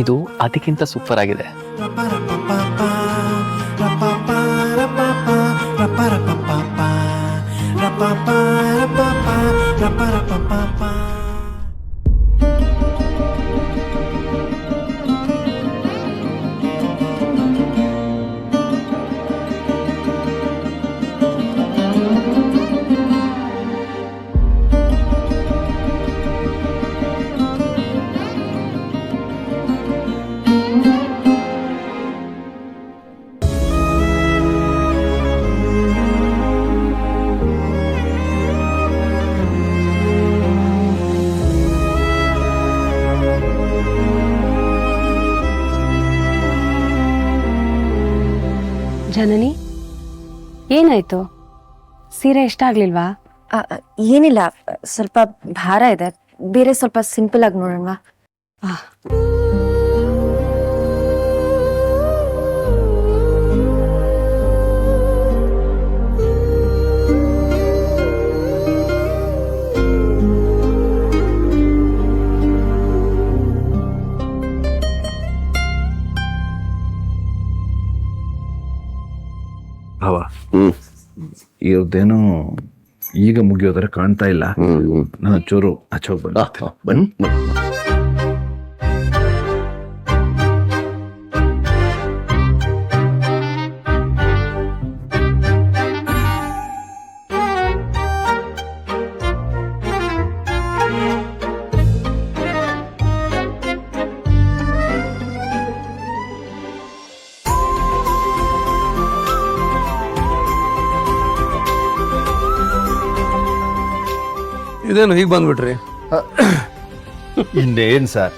ಇದು ಅದಕ್ಕಿಂತ ಸೂಪರ್ ಆಗಿದೆ. ಜನನಿ, ಏನಾಯ್ತು? ಸೀರೆ ಇಷ್ಟ ಆಗ್ಲಿಲ್ವಾ? ಏನಿಲ್ಲ, ಸ್ವಲ್ಪ ಭಾರ ಇದೆ, ಬೇರೆ ಸ್ವಲ್ಪ ಸಿಂಪಲ್ ಆಗಿ ನೋಡೋಣವಾ? ಭಾವ, ಇವ್ರದ್ದೇನೋ ಈಗ ಮುಗಿಯೋದರ ಕಾಣ್ತಾ ಇಲ್ಲ. ನಾನು ಚೂರು ಆಚೆ ಬನ್ನಿ. ಇದೇನು ಹೀಗೆ ಬಂದ್ಬಿಟ್ರಿ? ಇನ್ನೇನ್ ಸರ್,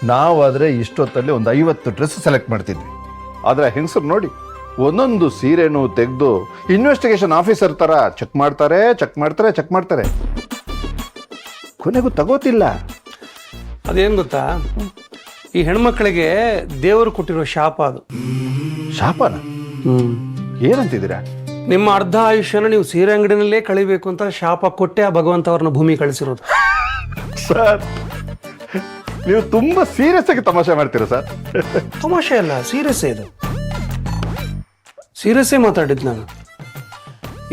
ನಾವಾದ್ರೆ ಇಷ್ಟೊತ್ತಲ್ಲಿ ಒಂದು 50 ಡ್ರೆಸ್ ಸೆಲೆಕ್ಟ್ ಮಾಡ್ತಿದ್ವಿ. ಆದ್ರೆ ಹೆಂಗಸರು ನೋಡಿ ಒಂದೊಂದು ಸೀರೆನೂ ತೆಗೆದು ಇನ್ವೆಸ್ಟಿಗೇಷನ್ ಆಫೀಸರ್ ತರ ಚೆಕ್ ಮಾಡ್ತಾರೆ. ಕೊನೆಗೂ ತಗೋತಿಲ್ಲ. ಅದೇನು ಗೊತ್ತಾ, ಈ ಹೆಣ್ಮಕ್ಳಿಗೆ ದೇವರು ಕೊಟ್ಟಿರೋ ಶಾಪ ಅದು. ಶಾಪನ? ಏನಂತಿದ್ದೀರಾ? ನಿಮ್ಮ ಅರ್ಧ ಆಯುಷ್ಯನ ನೀವು ಸೀರೆ ಅಂಗಡಿನಲ್ಲೇ ಕಳಿಬೇಕು ಅಂತ ಶಾಪ ಕೊಟ್ಟೆ ಆ ಭಗವಂತ ಅವ್ರನ್ನ ಭೂಮಿ ಕಳಿಸಿರೋದು. ಸರ್, ನೀವು ತುಂಬಾ ಸೀರಿಯಸ್ ಆಗಿ ತಮಾಷೆ ಮಾಡ್ತೀರಾ ಸರ್. ತಮಾಷೆ ಅಲ್ಲ, ಸೀರಿಯಸ್ಸೇ ಇದು. ಸೀರಿಯಸ್ಸೇ ಮಾತಾಡಿದ್ ನಾನು.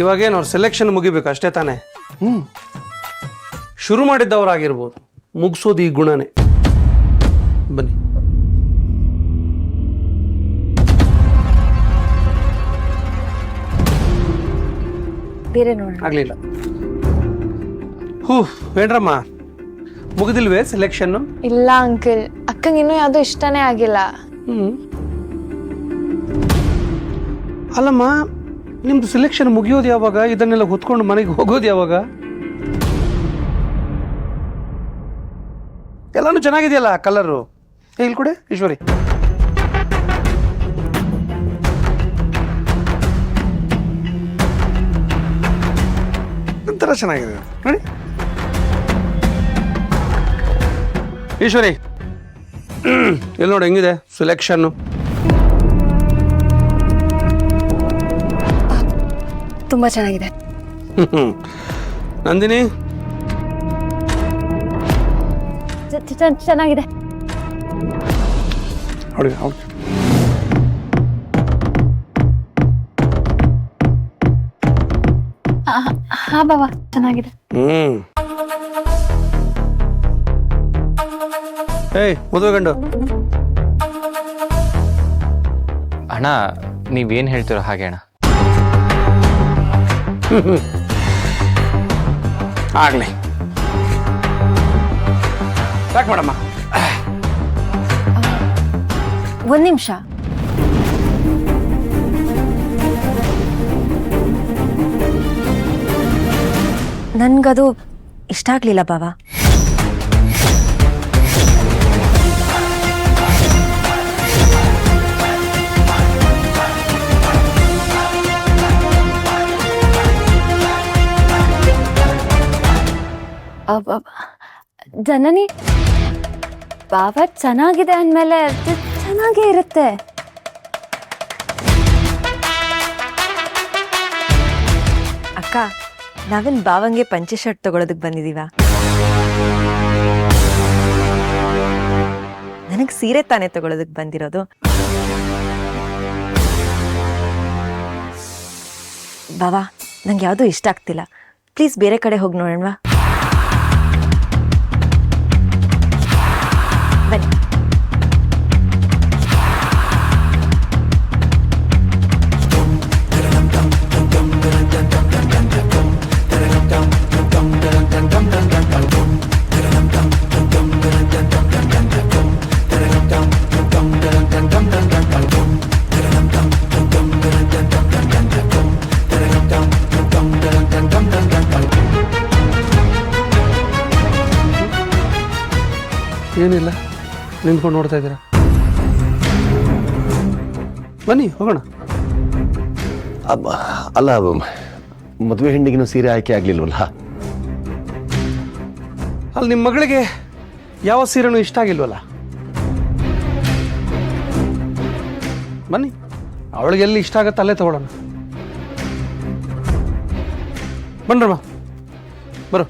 ಇವಾಗೇನು ಅವ್ರ ಸೆಲೆಕ್ಷನ್ ಮುಗಿಬೇಕು ಅಷ್ಟೇ ತಾನೇ? ಶುರು ಮಾಡಿದ್ದವರಾಗಿರ್ಬೋದು, ಮುಗಿಸೋದು ಈ ಗುಣನೇ. ಬನ್ನಿ. ಬೇರೆ ನೋಡೋಣ. ಆಗ್ಲಿಲ್ಲ. ವೇಣ್ರಮ್ಮ, ಮುಗಿದಿಲ್ವೇ ಸೆಲೆಕ್ಷನ್? ಇಲ್ಲ ಅಂಕಲ್, ಅಕ್ಕಂಗೆ ಇನ್ನೂ ಯಾವ್ದು ಇಷ್ಟನೇ ಆಗಿಲ್ಲ. ಅಲ್ಲಮ್ಮ, ನಿಮ್ದು ಸೆಲೆಕ್ಷನ್ ಮುಗಿಯೋದು ಯಾವಾಗ? ಇದನ್ನೆಲ್ಲ ಹೊತ್ಕೊಂಡು ಮನೆಗೆ ಹೋಗೋದು ಯಾವಾಗ? ಎಲ್ಲಾನು ಚೆನ್ನಾಗಿದೆಯಲ್ಲ ಕಲರು? ಇಲ್ಲಿ ಕೊಡಿ ಈಶ್ವರಿ. ಒಂಥರ ಚೆನ್ನಾಗಿದೆ ನೋಡಿ ಈಶ್ವರಿ. ಎಲ್ಲಿ ನೋಡಿ ಹೆಂಗಿದೆ ಸೆಲೆಕ್ಷನ್ನು? ತುಂಬಾ ಚೆನ್ನಾಗಿದೆ. ನಂದಿನಿ? ಚೆನ್ನಾಗಿದೆ. ಹಾ ಬಾಬಾ, ಚೆನ್ನಾಗಿದೆ. ಏಯ್, ಮದುವೆ ಗಂಡು. ಅಣ್ಣ, ನೀವೇನು ಹೇಳ್ತೀರೋ ಹಾಗೆ ಅಣ್ಣ. ಆಗ್ಲಿ, ಯಾಕೆ ಮಾಡಮ್ಮ? ಒಂದ್ ನಿಮಿಷ. ನನ್ಗದು ಇಷ್ಟ ಆಗ್ಲಿಲ್ಲ ಬಾವಾ. ಜನನಿ, ಬಾಬಾ ಚೆನ್ನಾಗಿದೆ ಅಂದ್ಮೇಲೆ ಚೆನ್ನಾಗೇ ಇರುತ್ತೆ. ಅಕ್ಕ, ನಾವೇನ್ ಬಾವಂಗೆ ಪಂಚೆ ಶರ್ಟ್ ತಗೊಳೋದಕ್ ಬಂದಿದೀವ? ನನಗೆ ಸೀರೆ ತಾನೇ ತಗೊಳ್ಳೋದಕ್ಕೆ ಬಂದಿರೋದು. ಬಾವಾ, ನಂಗೆ ಯಾವುದೂ ಇಷ್ಟ ಆಗ್ತಿಲ್ಲ. ಪ್ಲೀಸ್ ಬೇರೆ ಕಡೆ ಹೋಗಿ ನೋಡೋಣವಾ? ಬನ್ನಿ. ಏನಿಲ್ಲ, ನಿಂತ್ಕೊಂಡು ನೋಡ್ತಾ ಇದ್ದೀರಾ? ಬನ್ನಿ ಹೋಗೋಣ. ಅಲ್ಲ, ಮದುವೆ ಹೆಣ್ಣಿಗಿನೂ ಸೀರೆ ಆಯ್ಕೆ ಆಗ್ಲಿಲ್ವಲ್ಲ? ಅಲ್ಲಿ ನಿಮ್ಮ ಮಗಳಿಗೆ ಯಾವ ಸೀರೆನೂ ಇಷ್ಟ ಆಗಿಲ್ವಲ್ಲ? ಬನ್ನಿ, ಅವಳಿಗೆ ಎಲ್ಲಿ ಇಷ್ಟ ಆಗತ್ತೆ ಅಲ್ಲೇ ತಗೊಳ್ಳೋಣ. ಬನ್ರಮ್ಮ, ಬರು.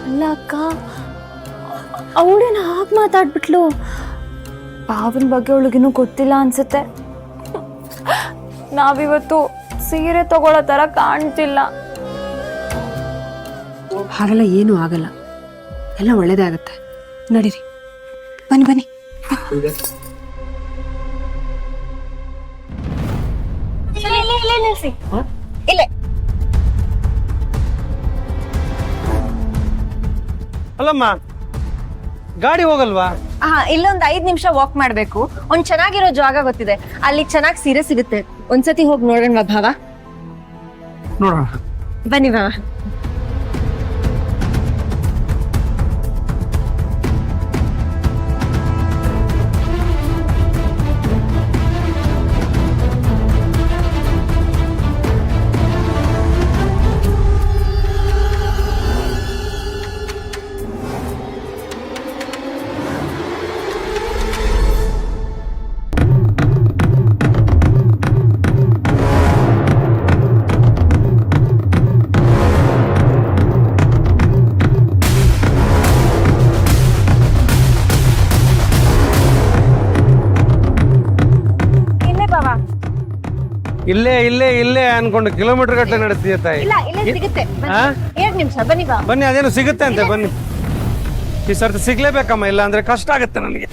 ಅಲ್ಲ ಅಕ್ಕ, ಅವಳೇನ ಹಾಗೆ ಮಾತಾಡ್ಬಿಟ್ಲು. ಭಾವನ ಬಗ್ಗೆ ಅವಳಿಗಿನ್ನೂ ಗೊತ್ತಿಲ್ಲ ಅನ್ಸುತ್ತೆ. ನಾವಿವತ್ತು ಸೀರೆ ತಗೊಳ್ಳೋ ತರ ಕಾಣ್ತಿಲ್ಲ. ಹಾಗೆಲ್ಲ ಏನೂ ಆಗಲ್ಲ, ಎಲ್ಲ ಒಳ್ಳೇದೇ ಆಗುತ್ತೆ. ನಡೀರಿ, ಬನ್ನಿ ಬನ್ನಿ. ಇಲ್ಲೇ ಅಲ್ಲಮ್ಮ, ಗಾಡಿ ಹೋಗಲ್ವಾ? ಇಲ್ಲೊಂದ್ 5 ನಿಮಿಷ ವಾಕ್ ಮಾಡ್ಬೇಕು. ಒಂದ್ ಚೆನ್ನಾಗಿರೋ ಜಾಗ ಗೊತ್ತಿದೆ, ಅಲ್ಲಿ ಚೆನ್ನಾಗಿ ಸೀರೆ ಸಿಗುತ್ತೆ. ಒಂದ್ಸತಿ ಹೋಗಿ ನೋಡೋಣ ಭಾವ. ನೋಡೋಣ. ಬನ್ನಿ ಭಾವ. ಇಲ್ಲೇ ಇಲ್ಲೇ ಇಲ್ಲೇ ಅನ್ಕೊಂಡು ಕಿಲೋಮೀಟರ್ ಗಟ್ಟಲೆ ನಡೆಸ್ತೀಯ ತಾಯಿ. ಇಲ್ಲೇ ಸಿಗುತ್ತೆ. ಹಾ? 2 ನಿಮಿಷ ಬನ್ನಿ ಭಾವ. ಬನ್ನಿ, ಅದೇನು ಸಿಗುತ್ತೆ ಅಂತೆ. ಬನ್ನಿ, ಈ ಸರ್ತಿ ಸಿಗ್ಲೇಬೇಕಮ್ಮ, ಇಲ್ಲ ಅಂದ್ರೆ ಕಷ್ಟ ಆಗುತ್ತೆ ನನಗೆ.